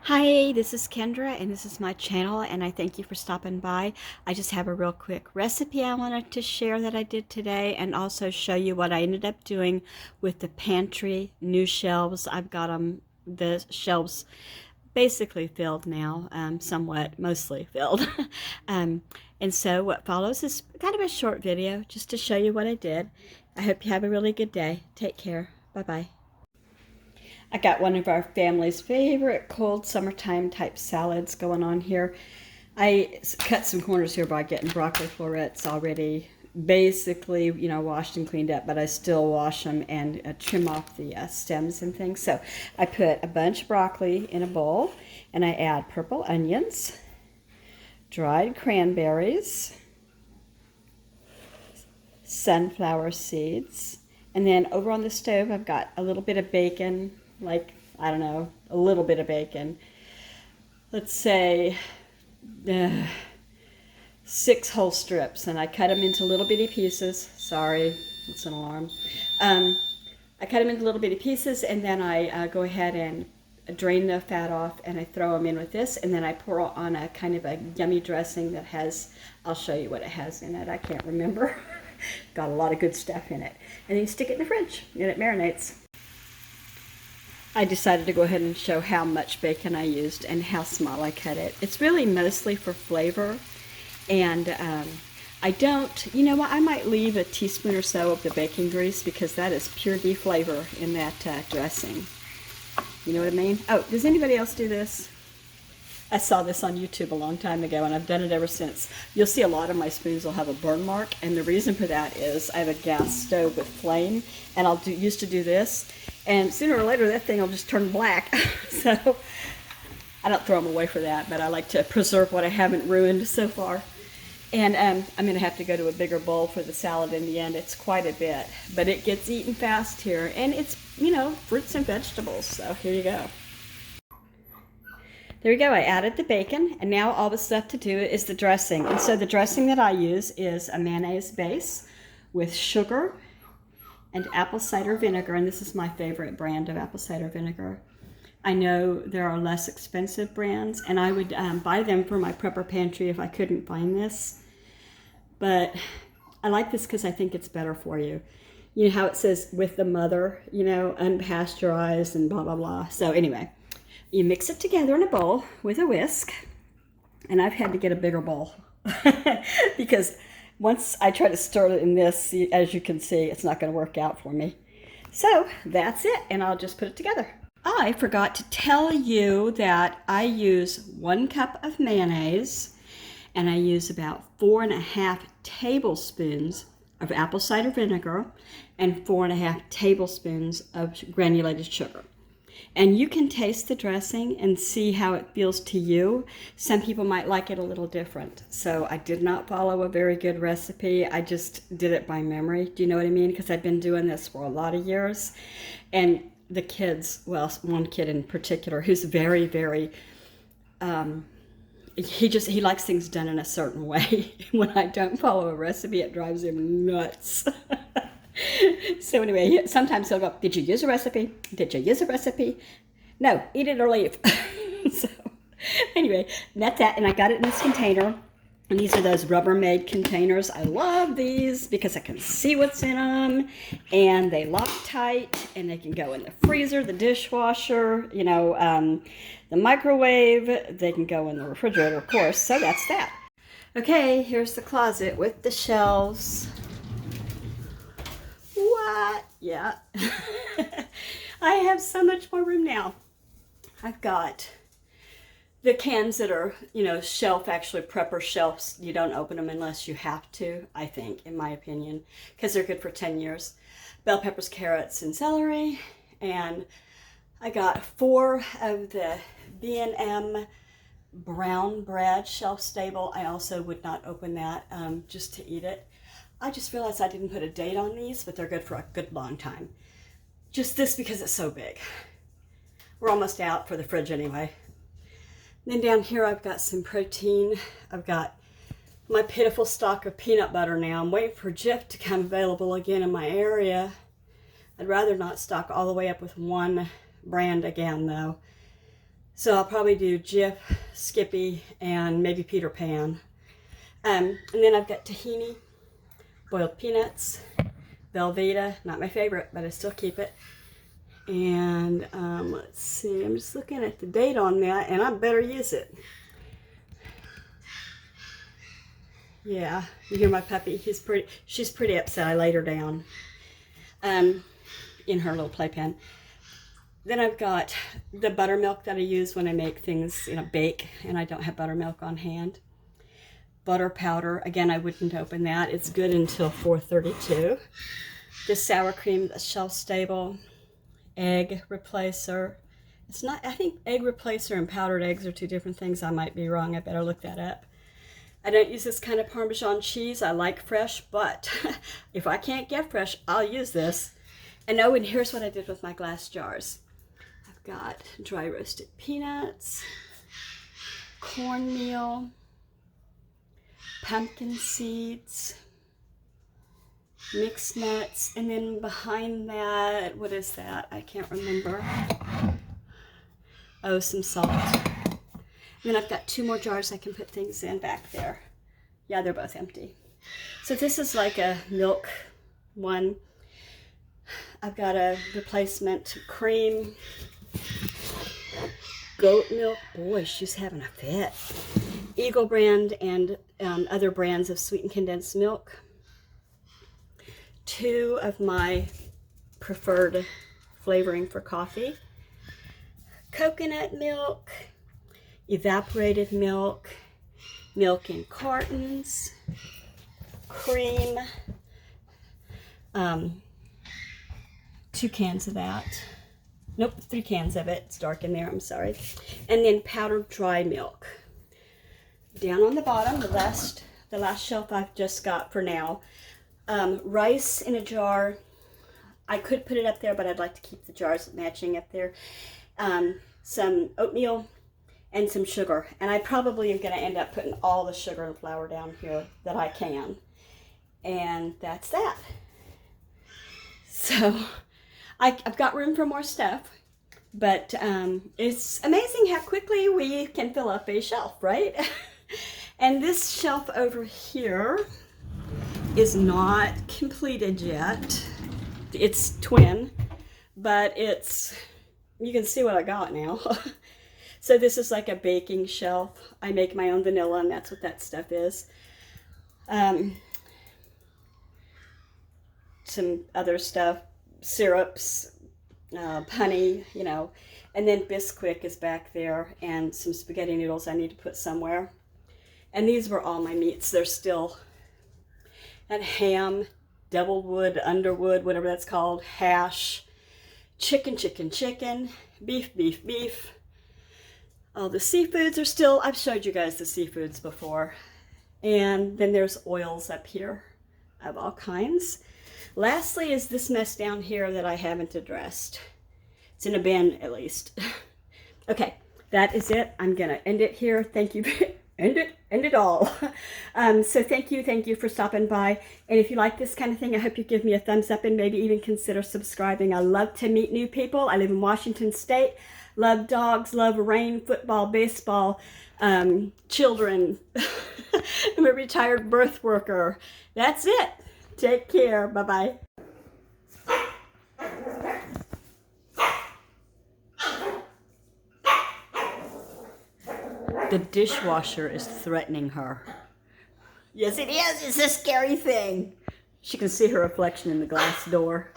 Hi, this is Kendra, and this is my channel, and I thank you for stopping by. I just have a real quick recipe I wanted to share that I did today, and also show you what I ended up doing with the pantry new shelves. I've got the shelves basically filled now, somewhat, mostly filled. um, and so what follows is kind of a short video just to show you what I did. I hope you have a really good day. Take care. Bye-bye. I got one of our family's favorite cold summertime type salads going on here. I cut some corners here by getting broccoli florets already basically, washed and cleaned up, but I still wash them and trim off the stems and things. So I put a bunch of broccoli in a bowl, and I add purple onions, dried cranberries, sunflower seeds, and then over on the stove I've got a little bit of bacon, like, I don't know, a little bit of bacon. Let's say 6 whole strips, and I cut them into little bitty pieces. Sorry, it's an alarm. I cut them into little bitty pieces, and then I go ahead and drain the fat off, and I throw them in with this, and then I pour on a kind of a yummy dressing that has, I'll show you what it has in it. I can't remember. Got a lot of good stuff in it. And then you stick it in the fridge, and it marinates. I decided to go ahead and show how much bacon I used and how small I cut it. It's really mostly for flavor, and I don't, you know what, I might leave a teaspoon or so of the bacon grease because that is pure de-flavor in that dressing. You know what I mean? Oh, does anybody else do this? I saw this on YouTube a long time ago, and I've done it ever since. You'll see a lot of my spoons will have a burn mark, and the reason for that is I have a gas stove with flame, and used to do this, and sooner or later that thing will just turn black. So I don't throw them away for that, but I like to preserve what I haven't ruined so far. And I'm going to have to go to a bigger bowl for the salad in the end. It's quite a bit, but it gets eaten fast here, and it's, fruits and vegetables, so here you go. There we go, I added the bacon, and now all the stuff to do is the dressing. And so the dressing that I use is a mayonnaise base with sugar and apple cider vinegar, and this is my favorite brand of apple cider vinegar. I know there are less expensive brands, and I would buy them for my prepper pantry if I couldn't find this. But I like this because I think it's better for you. You know how it says with the mother, unpasteurized and blah, blah, blah. So anyway, you mix it together in a bowl with a whisk, and I've had to get a bigger bowl because once I try to stir it in this, as you can see, it's not going to work out for me. So that's it, and I'll just put it together. I forgot to tell you that I use 1 cup of mayonnaise, and I use about 4.5 tablespoons of apple cider vinegar and 4.5 tablespoons of granulated sugar. And you can taste the dressing and see how it feels to you. Some people might like it a little different. So I did not follow a very good recipe. I just did it by memory. Do you know what I mean? Because I've been doing this for a lot of years. And the kids, well, one kid in particular, who's very, very, he likes things done in a certain way. When I don't follow a recipe, it drives him nuts. So anyway, sometimes he'll go, "Did you use a recipe? Did you use a recipe? No, eat it or leave." So anyway, that's that. And I got it in this container. And these are those Rubbermaid containers. I love these because I can see what's in them. And they lock tight. And they can go in the freezer, the dishwasher, the microwave. They can go in the refrigerator, of course. So that's that. Okay, here's the closet with the shelves. What? Yeah. I have so much more room now. I've got the cans that are, shelf, actually prepper shelves. You don't open them unless you have to, I think, in my opinion, because they're good for 10 years. Bell peppers, carrots, and celery. And I got 4 of the B&M brown bread, shelf stable. I also would not open that just to eat it. I just realized I didn't put a date on these, but they're good for a good long time. Just this because it's so big. We're almost out for the fridge anyway. And then down here I've got some protein. I've got my pitiful stock of peanut butter now. I'm waiting for Jif to come available again in my area. I'd rather not stock all the way up with one brand again though. So I'll probably do Jif, Skippy, and maybe Peter Pan. And then I've got tahini, boiled peanuts, Velveeta, not my favorite, but I still keep it. And let's see, I'm just looking at the date on that, and I better use it. Yeah, you hear my puppy? She's pretty upset. I laid her down in her little playpen. Then I've got the buttermilk that I use when I make things, bake, and I don't have buttermilk on hand. Butter powder, again, I wouldn't open that. It's good until 432. The sour cream that's shelf stable. Egg replacer. It's not, I think egg replacer and powdered eggs are two different things. I might be wrong. I better look that up. I don't use this kind of Parmesan cheese. I like fresh, but if I can't get fresh, I'll use this. And oh, and here's what I did with my glass jars. I've got dry roasted peanuts, cornmeal, pumpkin seeds, mixed nuts, and then behind that, what is that? I can't remember. Oh, some salt. And then I've got 2 more jars I can put things in back there. Yeah, they're both empty. So this is like a milk one. I've got a replacement cream, goat milk. Boy, she's having a fit. Eagle brand and other brands of sweetened condensed milk. 2 of my preferred flavoring for coffee. Coconut milk, evaporated milk, milk in cartons, cream, 2 cans of that. Nope, 3 cans of it. It's dark in there, I'm sorry. And then powdered dry milk. Down on the bottom, the last shelf I've just got for now. Rice in a jar. I could put it up there, but I'd like to keep the jars matching up there. Some oatmeal and some sugar. And I probably am going to end up putting all the sugar and flour down here that I can. And that's that. So I've got room for more stuff. But it's amazing how quickly we can fill up a shelf, right? And this shelf over here is not completed yet. It's twin, but you can see what I got now. So this is like a baking shelf. I make my own vanilla, and that's what that stuff is. Some other stuff, syrups, honey, and then Bisquick is back there, and some spaghetti noodles I need to put somewhere. And these were all my meats. They're still, and ham, devilwood, underwood, whatever that's called, hash, chicken, beef. All the seafoods are still, I've showed you guys the seafoods before. And then there's oils up here of all kinds. Lastly is this mess down here that I haven't addressed. It's in a bin, at least. Okay, that is it. I'm gonna end it here. Thank you. End it all. So thank you for stopping by. And if you like this kind of thing, I hope you give me a thumbs up and maybe even consider subscribing. I love to meet new people. I live in Washington State. Love dogs, love rain, football, baseball, children. I'm a retired birth worker. That's it. Take care. Bye-bye. The dishwasher is threatening her. Yes, it is. It's a scary thing. She can see her reflection in the glass door.